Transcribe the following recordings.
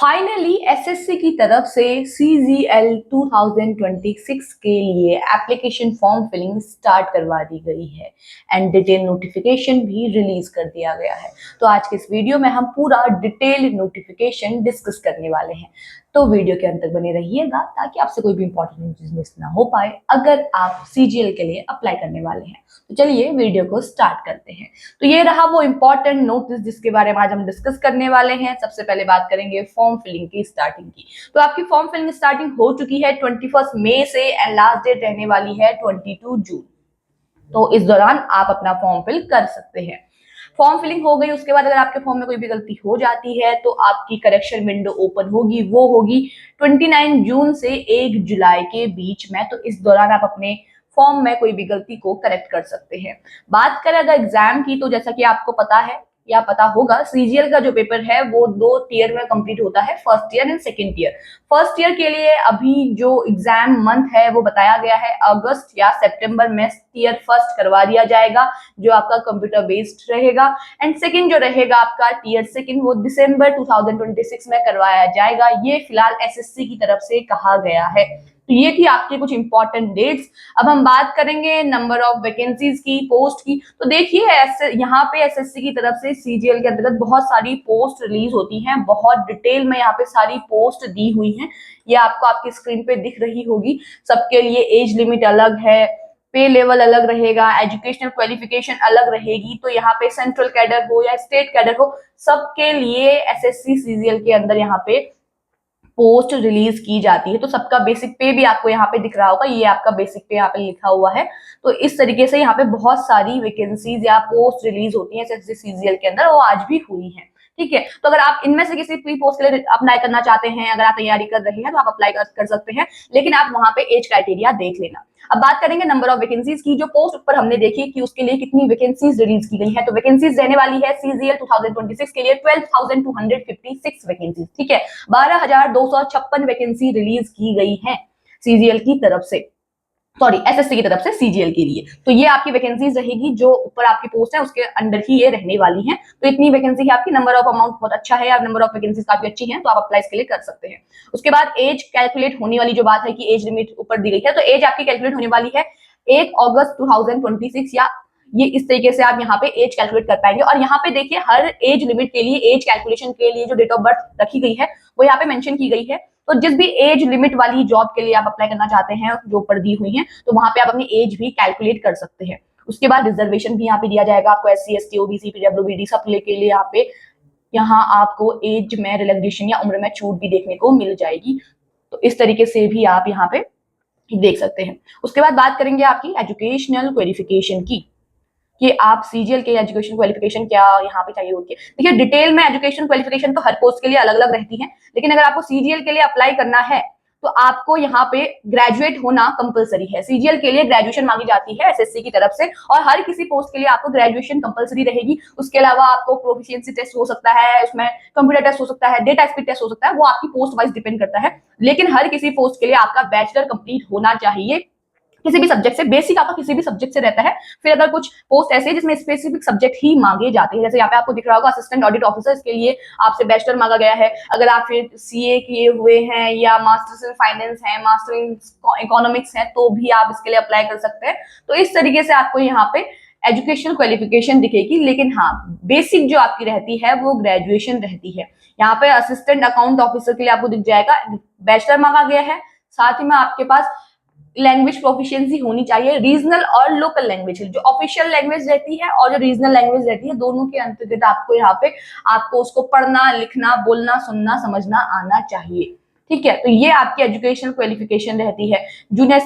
Finally SSC की तरफ से सीजीएल 2026 के लिए एप्लीकेशन फॉर्म फिलिंग स्टार्ट करवा दी गई है एंड डिटेल नोटिफिकेशन भी रिलीज कर दिया गया है। तो आज के इस वीडियो में हम पूरा डिटेल नोटिफिकेशन डिस्कस करने वाले हैं, तो वीडियो के अंत तक बने रहिएगा ताकि आपसे कोई भी इंपॉर्टेंट चीज मिस ना हो पाए अगर आप सीजीएल के लिए अप्लाई करने वाले हैं। तो चलिए वीडियो को स्टार्ट करते हैं। तो ये रहा वो इम्पोर्टेंट नोटिस जिसके बारे में आज हम डिस्कस करने वाले हैं। सबसे पहले बात करेंगे फॉर्म फिलिंग की स्टार्टिंग की। तो आपकी फॉर्म फिलिंग स्टार्टिंग हो चुकी है 21 मई से एंड लास्ट डेट रहने वाली है 22 जून। तो इस दौरान आप अपना फॉर्म फिल कर सकते हैं। फॉर्म फिलिंग हो गई, उसके बाद अगर आपके फॉर्म में कोई भी गलती हो जाती है तो आपकी करेक्शन विंडो ओपन होगी, वो होगी 29 जून से 1 जुलाई के बीच में। तो इस दौरान आप अपने फॉर्म में कोई भी गलती को करेक्ट कर सकते हैं। बात करें अगर एग्जाम की, तो जैसा कि आपको पता है या पता होगा, सीजीएल का जो पेपर है वो 2 टियर में कंप्लीट होता है, first year and second year. First year के लिए अभी जो एग्जाम मंथ है वो बताया गया है अगस्त या सितंबर में टियर फर्स्ट करवा दिया जाएगा, जो आपका कंप्यूटर बेस्ड रहेगा। एंड सेकेंड जो रहेगा आपका टियर सेकेंड, वो दिसंबर 2026 में करवाया जाएगा। ये फिलहाल एसएससी की तरफ से कहा गया है। तो ये थी आपके कुछ इंपॉर्टेंट डेट्स। अब हम बात करेंगे नंबर ऑफ वैकेंसीज की, पोस्ट की। तो देखिए यहाँ पे एसएससी की तरफ से सीजीएल के अंतर्गत बहुत सारी पोस्ट रिलीज होती हैं, बहुत डिटेल में यहाँ पे सारी पोस्ट दी हुई हैं। ये आपको आपकी स्क्रीन पे दिख रही होगी। सबके लिए एज लिमिट अलग है, पे लेवल अलग रहेगा, एजुकेशनल क्वालिफिकेशन अलग रहेगी। तो यहाँ पे सेंट्रल कैडर हो या स्टेट कैडर हो, सबके लिए एसएससी सीजीएल के अंदर यहाँ पे पोस्ट रिलीज की जाती है। तो सबका बेसिक पे भी आपको यहाँ पे दिख रहा होगा, ये आपका बेसिक पे यहाँ पे लिखा हुआ है। तो इस तरीके से यहाँ पे बहुत सारी वैकेंसीज या पोस्ट रिलीज होती है एसएससी सीजीएल के अंदर, वो आज भी हुई है। ठीक है, तो अगर आप इनमें से किसी भी पोस्ट के लिए अप्लाई करना चाहते हैं, अगर आप तैयारी कर रहे हैं तो आप अप्लाई कर सकते हैं, लेकिन आप वहां पे एज क्राइटेरिया देख लेना। अब बात करेंगे नंबर ऑफ वैकेंसीज की। जो पोस्ट ऊपर हमने देखी कि उसके लिए कितनी वैकेंसीज रिलीज की गई है, तो वैकेंसीज रहने वाली है सीजीएल 2026 के लिए 12,256 वैकेंसीज। ठीक है, 12,256 वैकेंसी रिलीज की गई है सीजीएल की तरफ से, सॉरी एसएससी की तरफ से सीजीएल के लिए। तो ये आपकी वैकेंसीज रहेगी, जो ऊपर आपकी पोस्ट है उसके अंडर ही ये रहने वाली है। तो इतनी वैकेंसी है आपकी, नंबर ऑफ अमाउंट बहुत अच्छा है, नंबर ऑफ वैकेंसीज काफी अच्छी है, तो आप अप्लाई इसके लिए कर सकते हैं। उसके बाद एज कैलकुलेट होने वाली जो बात है कि एज लिमिट ऊपर दी गई है, तो एज आपकी कैलकुलेट होने वाली है 1 अगस्त 2026, या ये इस तरीके से आप यहाँ पे एज कैलकुलेट कर पाएंगे। और यहाँ पे देखिए हर एज लिमिट के लिए, एज कैलकुलेशन के लिए जो डेट ऑफ बर्थ रखी गई है वो यहाँ पे मेंशन की गई है। तो जिस भी एज लिमिट वाली जॉब के लिए आप अप्लाई करना चाहते हैं जो ऊपर दी हुई है, तो वहां पे आप अपनी एज भी कैलकुलेट कर सकते हैं। उसके बाद रिजर्वेशन भी यहाँ पे दिया जाएगा आपको, एससी एसटी ओबीसी पीडब्ल्यूबीडी सब के लिए यहाँ आपको एज में रिलैक्सेशन या उम्र में छूट भी देखने को मिल जाएगी। तो इस तरीके से भी आप यहाँ पे देख सकते हैं। उसके बाद बात करेंगे आपकी एजुकेशनल क्वालिफिकेशन की, कि आप सीजीएल के एजुकेशन क्वालिफिकेशन क्या यहाँ पे चाहिए होती है। देखिए डिटेल में एजुकेशन क्वालिफिकेशन तो हर पोस्ट के लिए अलग अलग रहती है, लेकिन अगर आपको सीजीएल के लिए अप्लाई करना है तो आपको यहाँ पे ग्रेजुएट होना कंपलसरी है। सीजीएल के लिए ग्रेजुएशन मांगी जाती है एसएससी की तरफ से, और हर किसी पोस्ट के लिए आपको ग्रेजुएशन कंपलसरी रहेगी। उसके अलावा आपको प्रोफिशिएंसी टेस्ट हो सकता है, उसमें कंप्यूटर टेस्ट हो सकता है, डेटा स्पीड टेस्ट हो सकता है, वो आपकी पोस्ट वाइज डिपेंड करता है। लेकिन हर किसी पोस्ट के लिए आपका बैचलर कंप्लीट होना चाहिए किसी भी सब्जेक्ट से, बेसिक आपका किसी भी सब्जेक्ट से रहता है। फिर अगर कुछ पोस्ट ऐसे जिसमें स्पेसिफिक सब्जेक्ट ही मांगे जाते हैं, जैसे यहाँ पे आपको दिख रहा होगा असिस्टेंट ऑडिट ऑफिसर, इसके लिए आपसे बैचलर मांगा गया है। अगर आप फिर सीए किए हुए हैं या मास्टर्स इन फाइनेंस है, मास्टर इन इकोनॉमिक्स है, तो भी आप इसके लिए अप्लाई कर सकते हैं। तो इस तरीके से आपको यहाँ पे एजुकेशनल क्वालिफिकेशन दिखेगी, लेकिन हाँ बेसिक जो आपकी रहती है वो ग्रेजुएशन रहती है। यहाँ पे असिस्टेंट अकाउंट ऑफिसर के लिए आपको दिख जाएगा बैचलर मांगा गया है, साथ ही में आपके पास लैंग्वेज प्रोफिशिएंसी होनी चाहिए। रीजनल और लोकल लैंग्वेज, जो ऑफिशियल लैंग्वेज रहती है और जो रीजनल लैंग्वेज रहती है, दोनों के अंतर्गत आपको यहाँ पे आपको उसको पढ़ना लिखना बोलना सुनना समझना आना चाहिए। ठीक है, तो ये आपकी एजुकेशनल क्वालिफिकेशन रहती है। जूनियर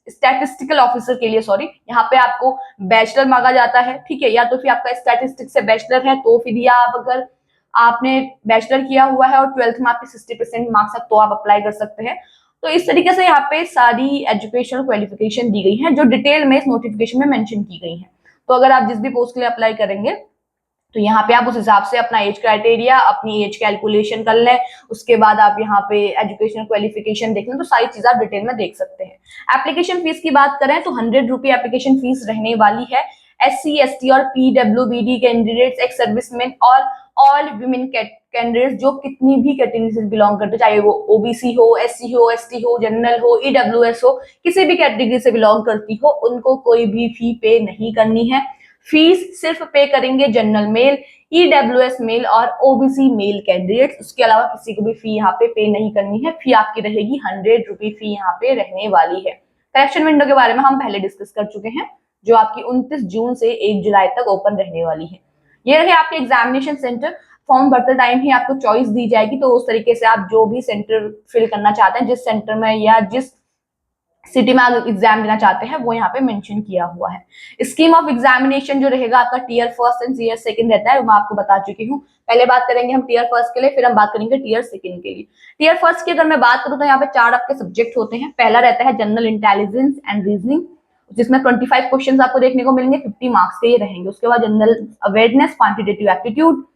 स्टैटिस्टिकल ऑफिसर के लिए, सॉरी, यहाँ पे आपको बैचलर मांगा जाता है। ठीक है, या तो फिर आपका स्टैटिस्टिक्स से बैचलर है तो फिर, या आप अगर आपने बैचलर किया हुआ है और 12th में आपके 60% मार्क्स है तो आप अप्लाई कर सकते हैं। तो इस तरीके से यहाँ पे सारी एजुकेशनल क्वालिफिकेशन दी गई है, जो डिटेल में इस नोटिफिकेशन में मेंशन की गई है। तो अगर आप जिस भी पोस्ट के लिए अप्लाई करेंगे तो यहाँ पे आप उस हिसाब से अपना एज क्राइटेरिया, अपनी एज कैलकुलेशन कर लें। उसके बाद आप यहाँ पे एजुकेशनल क्वालिफिकेशन देख लें, तो सारी चीजें आप डिटेल में देख सकते हैं। एप्लीकेशन फीस की बात करें तो 100 रुपये एप्लीकेशन फीस रहने वाली है SC ST और PWBD कैंडिडेट्स, एक्स सर्विसमैन और ऑल वुमेन कैंडिडेट्स जो कितनी भी कैटेगरी से बिलोंग करते, चाहे वो OBC हो, SC हो, ST हो, जनरल हो, EWS हो, किसी भी कैटेगरी से बिलोंग करती हो, उनको कोई भी फी पे नहीं करनी है। फीस सिर्फ पे करेंगे जनरल मेल, EWS मेल और OBC मेल कैंडिडेट्स, उसके अलावा किसी को भी फी यहाँ पे नहीं करनी है। फी आपकी रहेगी 100 रुपी फी यहाँ पे रहने वाली है। करेक्शन विंडो के बारे में हम पहले डिस्कस कर चुके हैं, जो आपकी 29 जून से 1 जुलाई तक ओपन रहने वाली है। ये रहे आपके एग्जामिनेशन सेंटर। फॉर्म भरते टाइम ही आपको चॉइस दी जाएगी, तो उस तरीके से आप जो भी सेंटर फिल करना चाहते हैं, जिस सेंटर में या जिस सिटी में आप एग्जाम देना चाहते हैं, वो यहाँ पे मेंशन किया हुआ है। स्कीम ऑफ एग्जामिनेशन जो रहेगा आपका tier first and tier second रहता है, मैं आपको बता चुकी हूँ। पहले बात करेंगे हम टीयर फर्स्ट के लिए, फिर हम बात करेंगे टीयर सेकंड के लिए। टीयर फर्स्ट की अगर मैं बात करूँ तो यहाँ पे 4 आपके सब्जेक्ट होते हैं। पहला रहता है जनरल इंटेलिजेंस एंड रीजनिंग, जिसमें 25 क्वेश्चन आपको देखने को मिलेंगे, 50 मार्क्स के ये रहेंगे। उसके बाद general awareness, quantitative aptitude,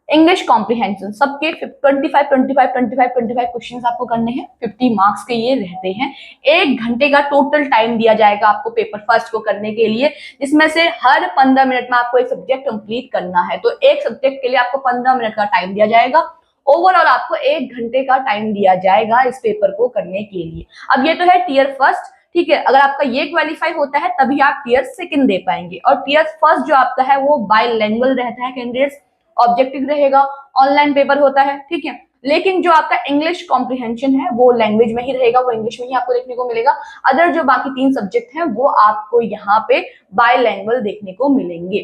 English comprehension, सबके 25 क्वेश्चंस आपको करने हैं, 50 मार्क्स के ये रहते हैं। 1 घंटे का टोटल टाइम दिया जाएगा आपको पेपर फर्स्ट को करने के लिए, जिसमें से हर 15 मिनट में आपको एक सब्जेक्ट कंप्लीट करना है। तो एक सब्जेक्ट के लिए आपको 15 मिनट का टाइम दिया जाएगा। ओवरऑल आपको 1 घंटे का टाइम दिया जाएगा इस पेपर को करने के लिए। अब ये तो है टीयर फर्स्ट, ठीक है। अगर आपका ये क्वालिफाई होता है तभी आप टीयर सेकंड दे पाएंगे। और टीयर फर्स्ट जो आपका है वो बाइलैंग्वेज रहता है कैंडिडेट्स, ऑब्जेक्टिव रहेगा, ऑनलाइन पेपर होता है, ठीक है। लेकिन जो आपका इंग्लिश कॉम्प्रिहेंशन है वो लैंग्वेज में ही रहेगा, वो इंग्लिश में ही आपको देखने को मिलेगा। अदर जो बाकी 3 सब्जेक्ट हैं वो आपको यहाँ पे बाइलैंग्वेज देखने को मिलेंगे।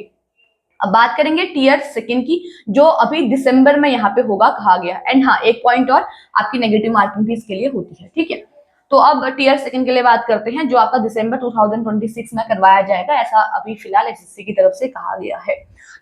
अब बात करेंगे टीयर सेकंड की, जो अभी दिसंबर में यहाँ पे होगा कहा गया। एंड हाँ, एक पॉइंट और, आपकी नेगेटिव मार्किंग भी इसके लिए होती है, ठीक है। तो अब टीयर सेकंड के लिए बात करते हैं, जो आपका दिसंबर 2026 में करवाया जाएगा, ऐसा अभी फिलहाल SSC की तरफ से कहा गया है।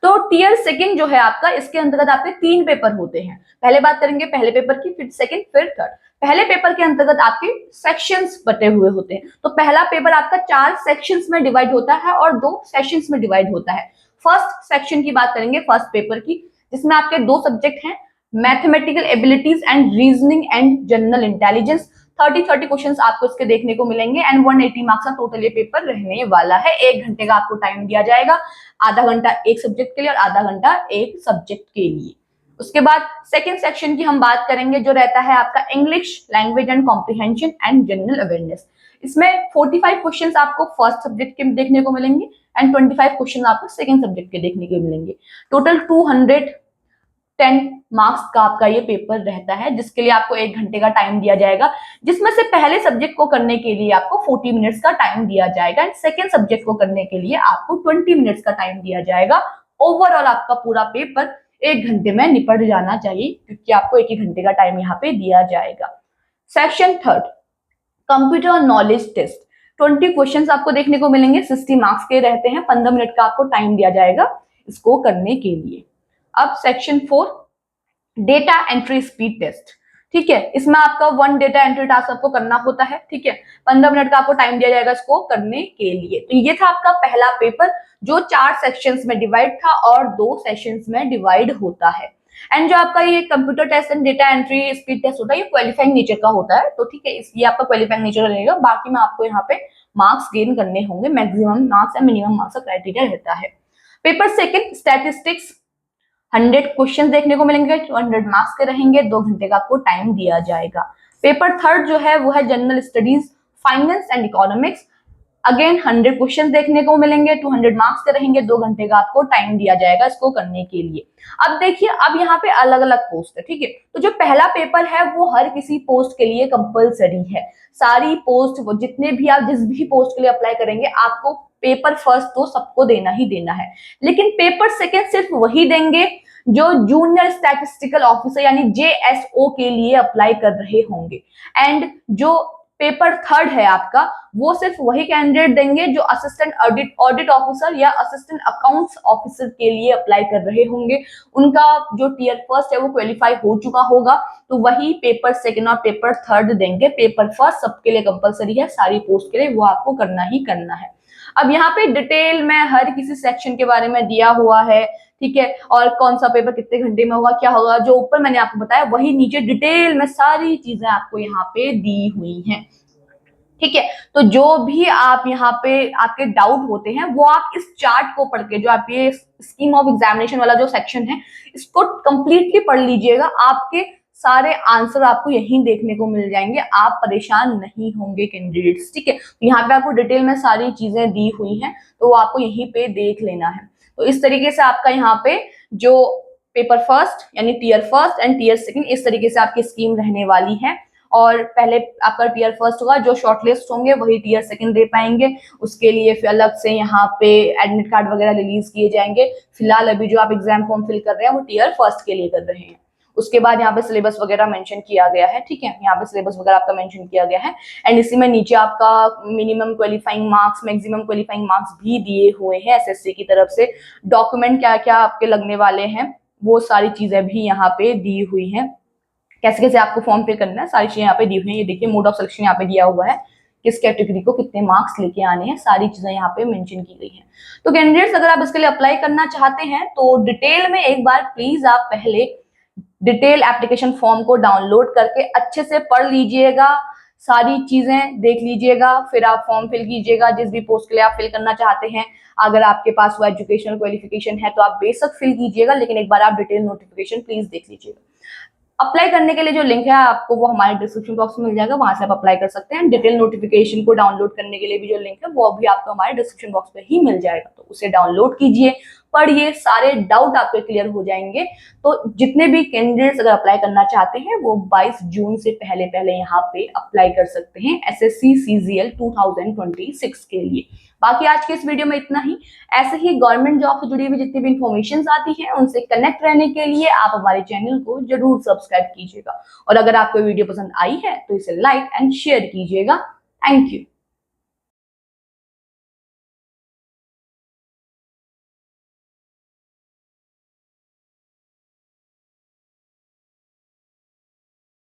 तो टीयर सेकंड जो है आपका, इसके अंतर्गत आपके 3 पेपर होते हैं। पहले बात करेंगे पहले पेपर की, फिर सेकंड, फिर थर्ड। पहले पेपर के अंतर्गत आपके सेक्शंस बटे हुए होते हैं। तो पहला पेपर आपका 4 सेक्शंस में डिवाइड होता है और 2 सेशंस में डिवाइड होता है। फर्स्ट सेक्शन की बात करेंगे, फर्स्ट पेपर की, जिसमें आपके 2 सब्जेक्ट हैं, mathematical abilities and reasoning and general intelligence. 30 questions आपको इसके देखने को मिलेंगे एंड 180 मार्क्स का टोटल ये पेपर रहने वाला है। 1 घंटे का आपको टाइम दिया जाएगा, आधा घंटा एक सब्जेक्ट के लिए और आधा घंटा एक सब्जेक्ट के लिए। उसके बाद सेकंड सेक्शन की हम बात करेंगे, जो रहता है आपका English language and comprehension and general awareness. इसमें 45 क्वेश्चंस आपको फर्स्ट सब्जेक्ट के देखने को मिलेंगे एंड 25 क्वेश्चन आपको सेकंड सब्जेक्ट के देखने को मिलेंगे। टोटल 210 मार्क्स का आपका ये पेपर रहता है, जिसके लिए आपको 1 घंटे का टाइम दिया जाएगा, जिसमें से पहले सब्जेक्ट को करने के लिए आपको 40 मिनट्स का टाइम दिया जाएगा एंड सेकेंड सब्जेक्ट को करने के लिए आपको 20 मिनट्स का टाइम दिया जाएगा। ओवरऑल आपका पूरा पेपर 1 घंटे में निपट जाना चाहिए, क्योंकि आपको 1 घंटे का टाइम यहाँ पे दिया जाएगा। Section third, computer knowledge test. 20 questions आपको देखने को मिलेंगे, 60 मार्क्स के रहते हैं, 15 मिनट का आपको टाइम दिया जाएगा इसको करने के लिए। अब section 4, data entry speed test, ठीक है। इसमें आपका 1 डेटा एंट्री टास्क आपको करना होता है, ठीक है। 15 मिनट का आपको टाइम दिया जाएगा इसको करने के लिए। तो ये था आपका पहला पेपर, जो 4 सेक्शंस में डिवाइड था और 2 सेशंस में डिवाइड होता है। एंड जो आपका ये computer test and data entry speed test होता है, ये क्वालिफाइंग नेचर का होता है, तो ठीक है, ये आपका क्वालिफाइंग नेचर रहेगा। बाकी में आपको यहाँ पे मार्क्स गेन करने होंगे, मैक्सिमम मार्क्स या मिनिमम मार्क्स का क्राइटेरिया रहता है। पेपर सेकंड, स्टैटिस्टिक्स, 100 क्वेश्चन देखने को मिलेंगे, 200 मार्क्स के रहेंगे, 2 घंटे का आपको टाइम दिया जाएगा। पेपर थर्ड जो है वो है general studies, finance and economics. Again 100 question देखने को मिलेंगे, 200 मार्क्स के रहेंगे, 2 घंटे का आपको टाइम दिया जाएगा इसको करने के लिए। अब देखिए, अब यहाँ पे अलग अलग पोस्ट है, ठीक है। तो जो पहला पेपर है वो हर किसी पोस्ट के लिए कंपलसरी है। सारी पोस्ट, वो जितने भी आप जिस भी पोस्ट के लिए अप्लाई करेंगे, आपको पेपर फर्स्ट तो सबको देना ही देना है। लेकिन पेपर सेकेंड सिर्फ वही देंगे जो जूनियर स्टैटिस्टिकल ऑफिसर यानी JSO के लिए अप्लाई कर रहे होंगे। एंड जो पेपर थर्ड है आपका, वो सिर्फ वही कैंडिडेट देंगे जो असिस्टेंट ऑडिट ऑफिसर या असिस्टेंट अकाउंट्स ऑफिसर के लिए अप्लाई कर रहे होंगे। उनका जो टीयर फर्स्ट है वो क्वालिफाई हो चुका होगा, तो वही पेपर सेकंड और पेपर थर्ड देंगे। पेपर फर्स्ट सबके लिए कंपलसरी है, सारी पोस्ट के लिए वो आपको करना ही करना है। अब यहाँ पे डिटेल में हर किसी सेक्शन के बारे में दिया हुआ है, ठीक है, और कौन सा पेपर कितने घंटे में होगा, क्या होगा, जो ऊपर मैंने आपको बताया वही नीचे डिटेल में सारी चीजें आपको यहाँ पे दी हुई हैं। ठीक है। तो जो भी आप यहाँ पे आपके डाउट होते हैं वो आप इस चार्ट को पढ़ के, जो आप ये स्कीम ऑफ एग्जामिनेशन वाला जो सेक्शन है इसको कंप्लीटली पढ़ लीजिएगा। आपके सारे आंसर आपको यहीं देखने को मिल जाएंगे, आप परेशान नहीं होंगे कैंडिडेट्स। ठीक है, तो यहाँ पे आपको डिटेल में सारी चीजें दी हुई हैं, तो वो आपको यहीं पे देख लेना है। तो इस तरीके से आपका यहाँ पे जो पेपर फर्स्ट यानी tier first and tier second, इस तरीके से आपकी स्कीम रहने वाली है। और पहले आपका टीयर फर्स्ट होगा, जो शॉर्टलिस्ट होंगे वही टीयर सेकंड दे पाएंगे। उसके लिए फिर अलग से यहाँ पे एडमिट कार्ड वगैरह रिलीज किए जाएंगे। फिलहाल अभी जो आप एग्जाम फॉर्म फिल कर रहे हैं वो टीयर फर्स्ट के लिए कर रहे हैं। उसके बाद यहाँ पे सिलेबस वगैरह मेंशन किया गया है। ठीक है, यहाँ पे सिलेबस वगैरह आपका मेंशन किया गया है। एंड इसी में नीचे आपका minimum qualifying marks, maximum qualifying marks भी दिए हुए हैं एसएससी की तरफ से। डॉक्यूमेंट क्या क्या आपके लगने वाले हैं वो सारी चीजें भी यहाँ पे दी हुई हैं। कैसे कैसे आपको फॉर्म फिल करना है सारी चीजें यहाँ पे दी हुई हैं। ये देखिए मोड ऑफ सिलेक्शन यहाँ पे दिया हुआ है, किस कैटेगरी को कितने मार्क्स लेके आने हैं, सारी चीजें यहाँ पे मेंशन की गई हैं। तो कैंडिडेट्स अगर आप इसके लिए अप्लाई करना चाहते हैं तो डिटेल में एक बार प्लीज आप पहले डिटेल एप्लीकेशन फॉर्म को डाउनलोड करके अच्छे से पढ़ लीजिएगा, सारी चीजें देख लीजिएगा, फिर आप फॉर्म फिल कीजिएगा जिस भी पोस्ट के लिए आप फिल करना चाहते हैं। अगर आपके पास वो एजुकेशनल क्वालिफिकेशन है तो आप बेशक फिल कीजिएगा, लेकिन एक बार आप डिटेल नोटिफिकेशन प्लीज देख लीजिएगा। अप्लाई करने के लिए जो लिंक है आपको वो हमारे डिस्क्रिप्शन बॉक्स में मिल जाएगा, वहां से आप अप्लाई कर सकते हैं। डिटेल नोटिफिकेशन को डाउनलोड करने के लिए भी जो लिंक है वो भी आपको हमारे डिस्क्रिप्शन बॉक्स में ही मिल जाएगा, तो उसे डाउनलोड कीजिए, पढ़िए, सारे डाउट आपके क्लियर हो जाएंगे। तो जितने भी कैंडिडेट्स अगर अप्लाई करना चाहते हैं वो 22 जून से पहले पहले यहाँ पे अप्लाई कर सकते हैं एसएससी सीजीएल 2026 के लिए। बाकी आज के इस वीडियो में इतना ही। ऐसे ही गवर्नमेंट जॉब से जुड़ी हुई जितनी भी इंफॉर्मेशन आती है उनसे कनेक्ट रहने के लिए आप हमारे चैनल को जरूर सब्सक्राइब कीजिएगा। और अगर आपको वीडियो पसंद आई है तो इसे लाइक एंड शेयर कीजिएगा। Thank you.